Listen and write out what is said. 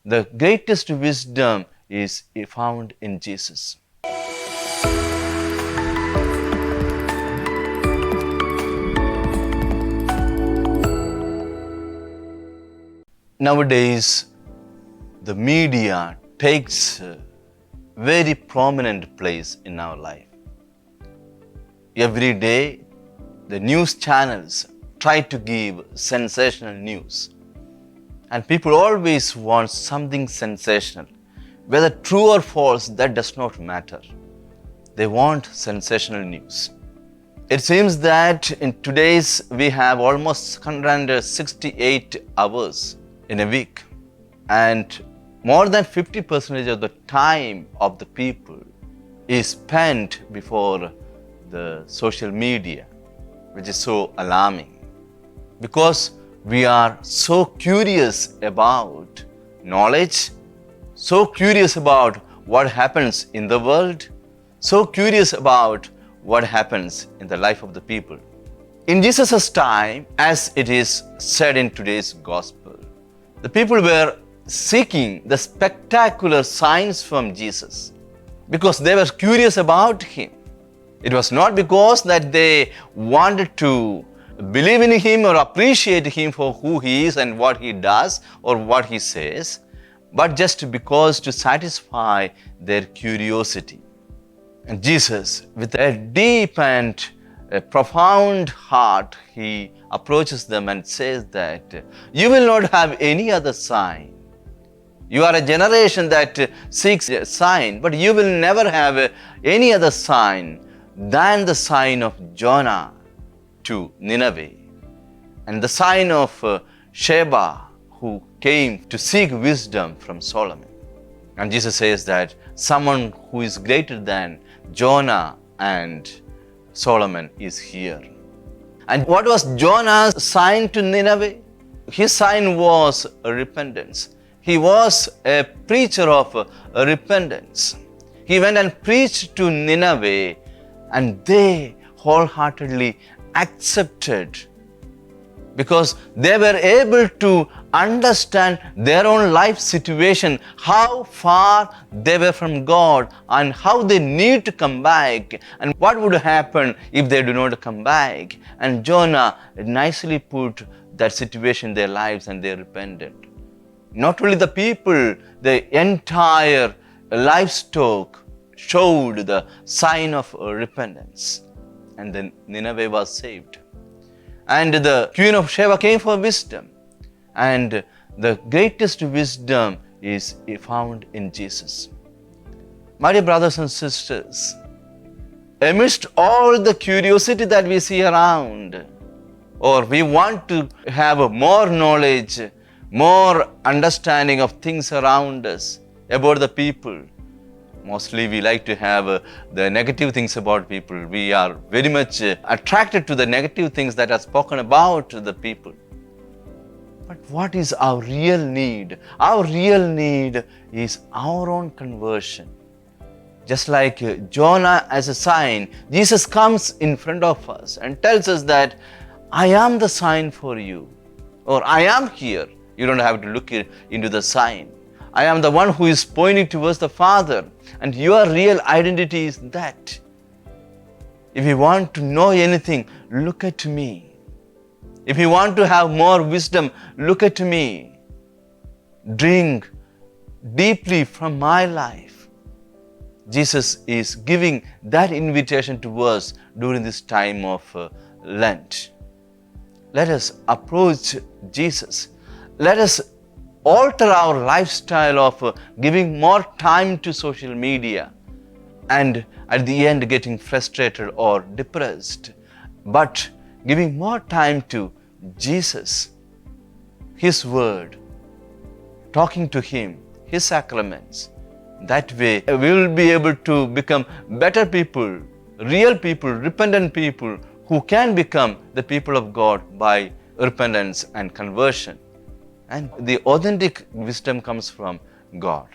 the greatest wisdom is found in Jesus. Nowadays, the media takes a very prominent place in our life. Every day, the news channels try to give sensational news. And people always want something sensational. Whether true or false, that does not matter. They want sensational news. It seems that in today's we have almost 168 hours in a week. And more than 50% of the time of the people is spent before the social media, which is so alarming. Because we are so curious about knowledge, so curious about what happens in the world, so curious about what happens in the life of the people. In Jesus' time, as it is said in today's gospel, the people were seeking the spectacular signs from Jesus because they were curious about him. It was not because that they wanted to believe in him or appreciate him for who he is and what he does or what he says, but just because to satisfy their curiosity. And Jesus, with a deep and a profound heart, he approaches them and says that you will not have any other sign. You are a generation that seeks a sign, but you will never have any other sign than the sign of Jonah to Nineveh and the sign of Sheba, who came to seek wisdom from Solomon. And Jesus says that someone who is greater than Jonah and Solomon is here. And what was Jonah's sign to Nineveh? His sign was repentance. He was a preacher of repentance. He went and preached to Nineveh, and they wholeheartedly accepted because they were able to understand their own life situation, how far they were from God and how they need to come back and what would happen if they do not come back. And Jonah nicely put that situation in their lives and they repented. Not only the people, the entire livestock showed the sign of repentance. And then Nineveh was saved. And the queen of Sheba came for wisdom. And the greatest wisdom is found in Jesus. My dear brothers and sisters, amidst all the curiosity that we see around, or we want to have more knowledge, more understanding of things around us, about the people. Mostly we like to have the negative things about people. We are very much attracted to the negative things that are spoken about the people. But what is our real need? Our real need is our own conversion. Just like Jonah as a sign, Jesus comes in front of us and tells us that I am the sign for you, or I am here. You don't have to look into the sign. I am the one who is pointing towards the Father, and your real identity is that. If you want to know anything, look at me. If you want to have more wisdom, look at me. Drink deeply from my life. Jesus is giving that invitation to us during this time of Lent. Let us approach Jesus. Let us alter our lifestyle of giving more time to social media and at the end getting frustrated or depressed, but giving more time to Jesus, His Word, talking to Him, His sacraments. That way we will be able to become better people, real people, repentant people who can become the people of God by repentance and conversion. And the authentic wisdom comes from God.